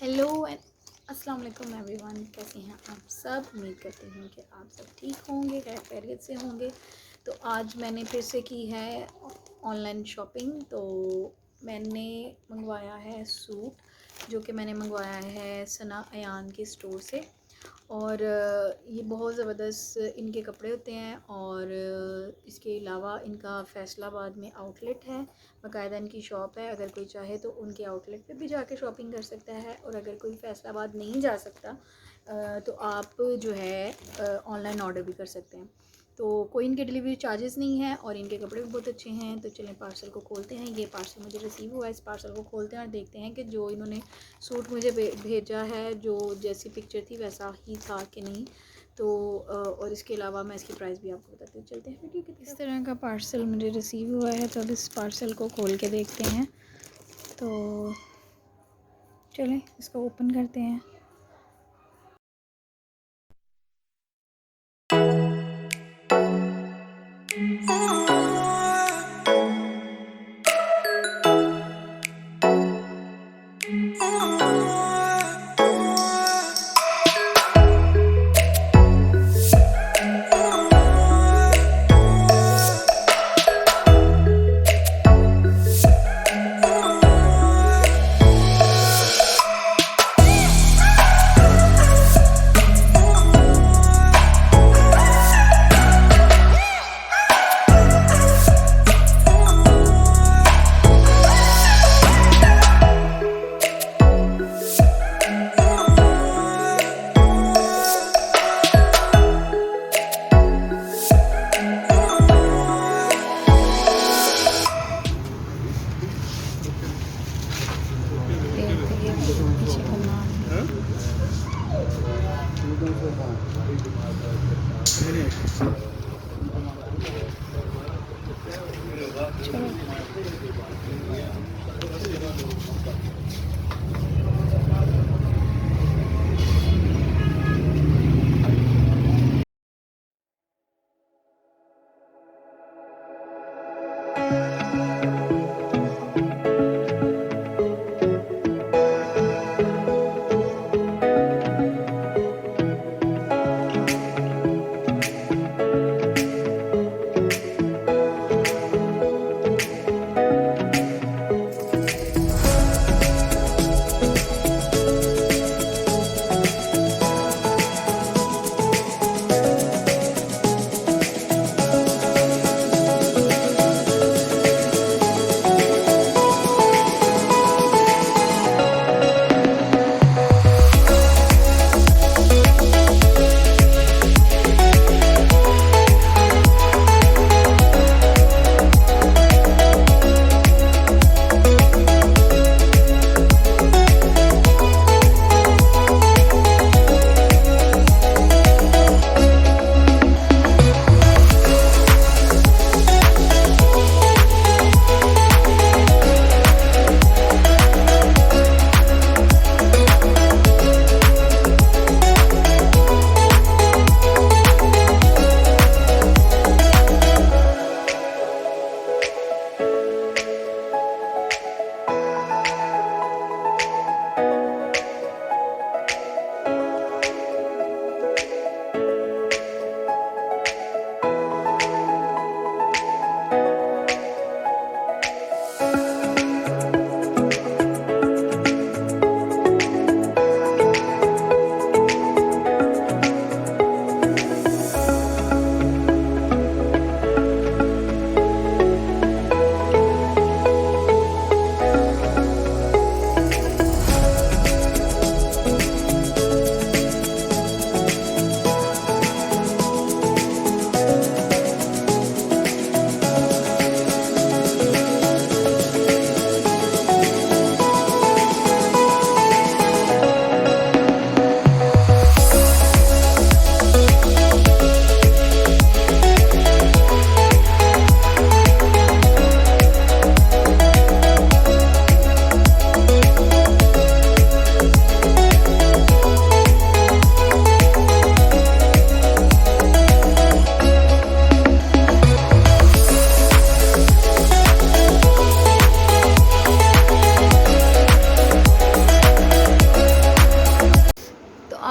Hello and अस्सलाम वालेकुम everyone. कैसे हैं आप सब? उम्मीद करती हूँ कि आप सब ठीक होंगे, खैरियत से होंगे। तो आज मैंने फिर से की है ऑनलाइन शॉपिंग। तो मैंने मंगवाया है सूट, जो कि मैंने मंगवाया है सना अयान के स्टोर से। और ये बहुत ज़बरदस्त इनके कपड़े होते हैं। और इसके अलावा इनका फैसलाबाद में आउटलेट है, बाकायदा इनकी शॉप है। अगर कोई चाहे तो उनके आउटलेट पे भी जाके शॉपिंग कर सकता है। और अगर कोई फैसलाबाद नहीं जा सकता तो आप जो है ऑनलाइन ऑर्डर भी कर सकते हैं। तो कोई इनके डिलीवरी चार्जेस नहीं है और इनके कपड़े भी बहुत अच्छे हैं। तो चलें पार्सल को खोलते हैं। ये पार्सल मुझे रिसीव हुआ है। इस पार्सल को खोलते हैं और देखते हैं कि जो इन्होंने सूट मुझे भेजा है, जो जैसी पिक्चर थी वैसा ही था कि नहीं। तो और इसके अलावा मैं इसकी प्राइस भी आपको बताती हूँ। चलते हैं वीडियो की तरफ। इस तरह का पार्सल मुझे रिसीव हुआ है, तो अब इस पार्सल को खोल के देखते हैं। तो चलें इसको ओपन करते हैं। देखते हैं पीछे करना।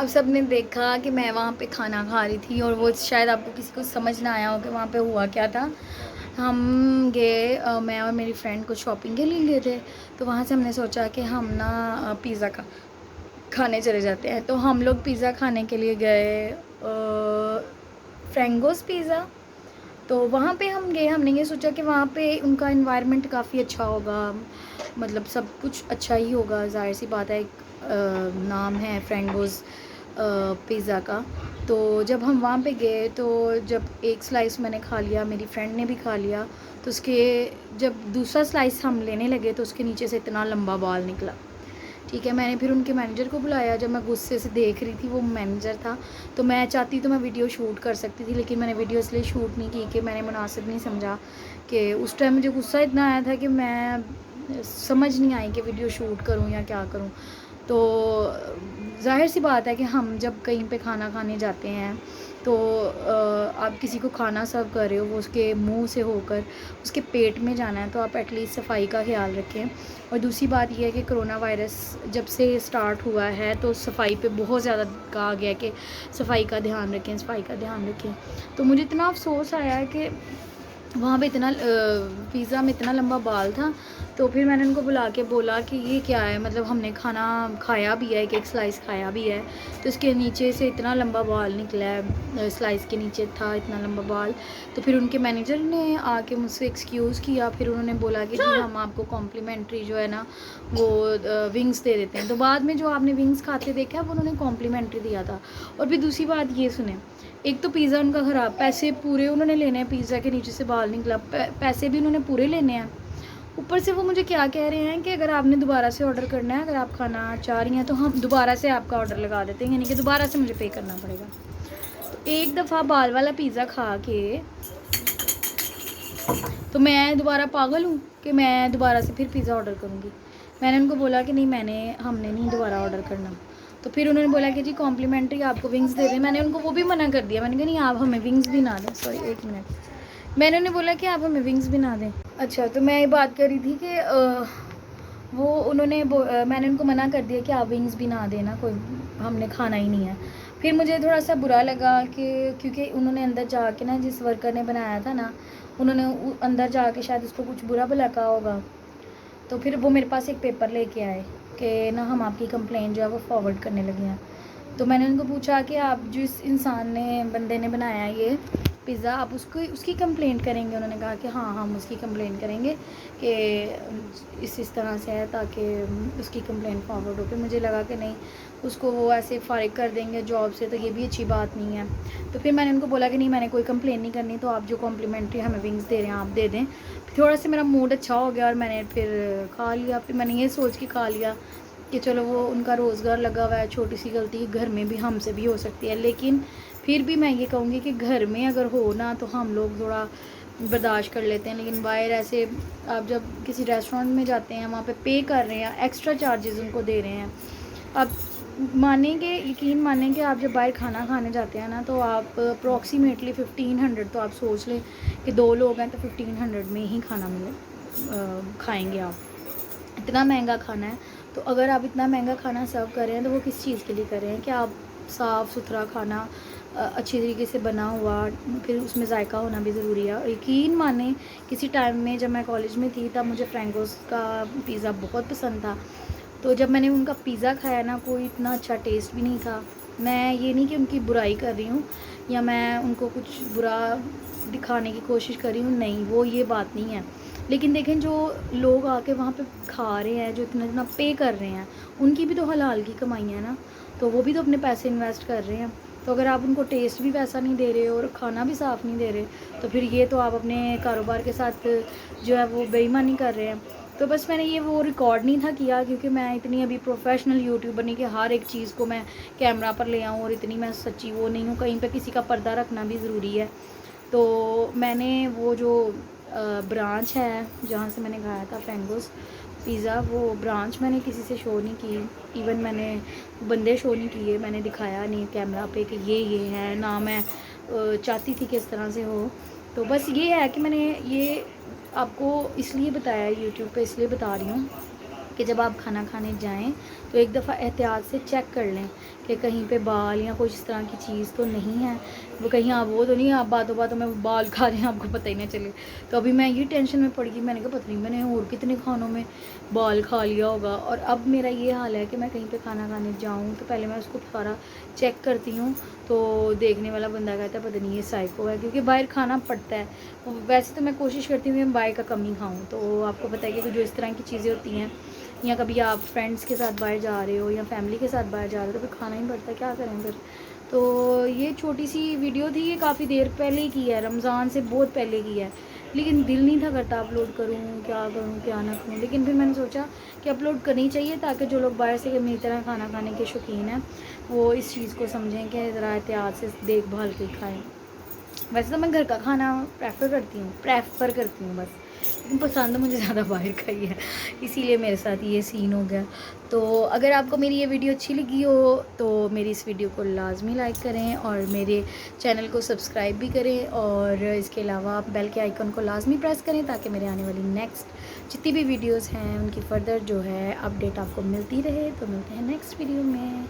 आप सब ने देखा कि मैं वहाँ पे खाना खा रही थी और वो शायद आपको किसी को समझ ना आया हो कि वहाँ पे हुआ क्या था। हम गए मैं और मेरी फ्रेंड कुछ शॉपिंग के लिए गए थे, तो वहाँ से हमने सोचा कि हम ना पिज़्ज़ा खाने चले जाते हैं। तो हम लोग पिज़्ज़ा खाने के लिए गए फ्रेंगोस पिज़्ज़ा। तो वहाँ पे हम गए, हमने ये सोचा कि वहाँ पे उनका एनवायरनमेंट काफ़ी अच्छा होगा, मतलब सब कुछ अच्छा ही होगा, ज़ाहिर सी बात है। एक नाम है फ्रेंगोस पिज़्ज़ा का। तो जब हम वहाँ पे गए तो जब एक स्लाइस मैंने खा लिया, मेरी फ्रेंड ने भी खा लिया, तो उसके जब दूसरा स्लाइस हम लेने लगे तो उसके नीचे से इतना लंबा बाल निकला। ठीक है, मैंने फिर उनके मैनेजर को बुलाया। जब मैं गुस्से से देख रही थी, वो मैनेजर था, तो मैं चाहती तो मैं वीडियो शूट कर सकती थी, लेकिन मैंने वीडियो इसलिए शूट नहीं की कि मैंने मुनासिब नहीं समझा। कि उस टाइम मुझे गुस्सा इतना आया था कि मैं समझ नहीं आई कि वीडियो शूट करूं या क्या करूं। तो ज़ाहिर सी बात है कि हम जब कहीं पे खाना खाने जाते हैं तो आप किसी को खाना सर्व कर रहे हो, वो उसके मुंह से होकर उसके पेट में जाना है, तो आप एटलीस्ट सफाई का ख्याल रखें। और दूसरी बात यह है कि कोरोना वायरस जब से स्टार्ट हुआ है तो सफाई पे बहुत ज़्यादा कहा गया कि सफाई का ध्यान रखें, सफाई का ध्यान रखें। तो मुझे इतना अफसोस आया कि वहाँ पे इतना पिज़्ज़ा में इतना लंबा बाल था। तो फिर मैंने उनको बुला के बोला कि ये क्या है, मतलब हमने खाना खाया भी है, एक स्लाइस खाया भी है, तो इसके नीचे से इतना लंबा बाल निकला है, स्लाइस के नीचे था इतना लंबा बाल। तो फिर उनके मैनेजर ने आके मुझसे एक्सक्यूज़ किया, फिर उन्होंने बोला कि जी हम आपको कॉम्प्लीमेंट्री जो है ना वो विंग्स दे देते हैं। तो बाद में जो आपने विंग्स खाते देखा वो उन्होंने कॉम्प्लीमेंट्री दिया था। और फिर दूसरी बात ये सुने, एक तो पिज़्ज़ा उनका ख़राब, पैसे पूरे उन्होंने लेने हैं, पिज़्ज़ा के नीचे से बाल निकला, पैसे भी उन्होंने पूरे लेने हैं। ऊपर से वो मुझे क्या कह रहे हैं कि अगर आपने दोबारा से ऑर्डर करना है, अगर आप खाना चाह रही हैं तो हम दोबारा से आपका ऑर्डर लगा देते हैं, यानी कि दोबारा से मुझे पे करना पड़ेगा। तो एक दफ़ा बाल वाला पिज़्ज़ा खा के तो मैं दोबारा पागल हूँ कि मैं दोबारा से फिर पिज़्ज़ा ऑर्डर करूँगी। मैंने उनको बोला कि नहीं, हमने नहीं दोबारा ऑर्डर करना। तो फिर उन्होंने बोला कि जी कॉम्प्लीमेंट्री आपको विंग्स दे दें। मैंने उनको वो भी मना कर दिया, मैंने कहा नहीं आप हमें विंग्स भी ना दें। सॉरी, एक मिनट। मैंने उन्हें बोला कि आप हमें विंग्स भी ना दें। अच्छा, तो मैं ये बात कर रही थी कि मैंने उनको मना कर दिया कि आप विंग्स भी ना देना, कोई हमने खाना ही नहीं है। फिर मुझे थोड़ा सा बुरा लगा कि क्योंकि उन्होंने अंदर जाके ना, जिस वर्कर ने बनाया था ना, उन्होंने अंदर जाके शायद उसको कुछ बुरा भला कहा होगा। तो फिर वो मेरे पास एक पेपर लेके आए कि ना हम आपकी कंप्लेंट जो है वो फॉरवर्ड करने लगे हैं। तो मैंने उनको पूछा कि आप जिस इंसान ने, बंदे ने बनाया ये पिज़्ज़ा, आप उसकी कंप्लेंट करेंगे? उन्होंने कहा कि हाँ हम उसकी कंप्लेंट करेंगे कि इस तरह से है, ताकि उसकी कंप्लेंट फॉरवर्ड हो। फिर मुझे लगा कि नहीं, उसको वो ऐसे फ़ारिग कर देंगे जॉब से, तो ये भी अच्छी बात नहीं है। तो फिर मैंने उनको बोला कि नहीं, मैंने कोई कंप्लेंट नहीं करनी, तो आप जो कॉम्प्लीमेंट्री हमें विंग्स दे रहे हैं आप दे दें। थोड़ा सा मेरा मूड अच्छा हो गया और मैंने फिर खा लिया। फिर मैंने ये सोच के खा लिया कि चलो वो उनका रोज़गार लगा हुआ है, छोटी सी गलती घर में भी हमसे भी हो सकती है, लेकिन फिर भी मैं ये कहूँगी कि घर में अगर हो ना तो हम लोग थोड़ा बर्दाश्त कर लेते हैं, लेकिन बाहर ऐसे आप जब किसी रेस्टोरेंट में जाते हैं, वहाँ पे कर रहे हैं, एक्स्ट्रा चार्जेस उनको दे रहे हैं। अब मानेंगे, यकीन मानेंगे, आप जब बाहर खाना खाने जाते हैं ना तो आप अप्रॉक्सीमेटली 1500, तो आप सोच लें कि 2 लोग हैं तो 1500 में ही खाना खाएँगे आप। इतना महंगा खाना है। तो अगर आप इतना महंगा खाना सर्व कर रहे हैं तो वो किस चीज़ के लिए कर रहे हैं? कि आप साफ़ सुथरा खाना अच्छी तरीके से बना हुआ, फिर उसमें जायका होना भी ज़रूरी है। और यकीन माने, किसी टाइम में जब मैं कॉलेज में थी तब मुझे फ्रेंकोस का पिज़्ज़ा बहुत पसंद था। तो जब मैंने उनका पिज़्ज़ा खाया ना, कोई इतना अच्छा टेस्ट भी नहीं था। मैं ये नहीं कि उनकी बुराई कर रही हूँ या मैं उनको कुछ बुरा दिखाने की कोशिश कर रही हूँ, नहीं, वो ये बात नहीं है। लेकिन देखें, जो लोग आके वहाँ पे खा रहे हैं, जो इतना इतना पे कर रहे हैं, उनकी भी तो हलाल की कमाई है ना, तो वो भी तो अपने पैसे इन्वेस्ट कर रहे हैं। तो अगर आप उनको टेस्ट भी वैसा नहीं दे रहे और खाना भी साफ़ नहीं दे रहे, तो फिर ये तो आप अपने कारोबार के साथ जो है वो बेईमानी कर रहे हैं। तो बस मैंने ये वो रिकॉर्ड नहीं था किया, क्योंकि मैं इतनी अभी प्रोफेशनल यूट्यूबर नहीं कि हर एक चीज़ को मैं कैमरा पर ले आऊँ, और इतनी मैं सच्ची वो नहीं हूँ, कहीं पे किसी का पर्दा रखना भी ज़रूरी है। तो मैंने वो जो ब्रांच है जहाँ से मैंने खाया था फ्रेंगोस पिज़्ज़ा, वो ब्रांच मैंने किसी से शो नहीं की, इवन मैंने बंदे शो नहीं किए, मैंने दिखाया नहीं कैमरा पे कि ये है ना, मैं चाहती थी कि इस तरह से हो। तो बस ये है कि मैंने ये आपको इसलिए बताया यूट्यूब पे, इसलिए बता रही हूँ कि जब आप खाना खाने जाएं तो एक दफ़ा एहतियात से चेक कर लें कि कहीं पे बाल या कुछ इस तरह की चीज़ तो नहीं है, वो कहीं आप वो तो नहीं आप बातों बातों में बाल खा रहे हैं आपको पता ही ना चले। तो अभी मैं ये टेंशन में पड़ गई, मैंने कहा पता नहीं मैंने और कितने खानों में बाल खा लिया होगा। और अब मेरा ये हाल है कि मैं कहीं पे खाना खाने जाऊँ तो पहले मैं उसको सारा चेक करती हूँ। तो देखने वाला बंदा कहता है पता नहीं ये साइको है, क्योंकि बाहर खाना पड़ता है। वैसे तो मैं कोशिश करती हूँ कि मैं बाहर का कम ही खाऊँ। तो आपको पता है कि जो इस तरह की चीज़ें होती हैं, या कभी आप फ्रेंड्स के साथ बाहर जा रहे हो या फैमिली के साथ बाहर जा रहे हो तो फिर खाना ही पड़ता है, क्या करें फिर। तो ये छोटी सी वीडियो थी, ये काफ़ी देर पहले की है, रमज़ान से बहुत पहले की है, लेकिन दिल नहीं था करता अपलोड करूँ क्या ना करूँ। लेकिन फिर मैंने सोचा कि अपलोड करनी चाहिए ताकि जो लोग बाहर से मेरी तरह खाना खाने के शौकीन हैं वो इस चीज़ को समझें कि ज़रा एहतियात से देखभाल के खाएँ। वैसे तो मैं घर का खाना प्रेफर करती हूँ बस, लेकिन पसंद मुझे ज़्यादा बाहर का ही है, इसीलिए मेरे साथ ये सीन हो गया। तो अगर आपको मेरी ये वीडियो अच्छी लगी हो तो मेरी इस वीडियो को लाजमी लाइक करें और मेरे चैनल को सब्सक्राइब भी करें, और इसके अलावा आप बेल के आइकन को लाजमी प्रेस करें ताकि मेरे आने वाली नेक्स्ट जितनी भी वीडियोज़ हैं उनकी फ़र्दर जो है अपडेट आपको मिलती रहे। तो मिलते हैं नेक्स्ट वीडियो में।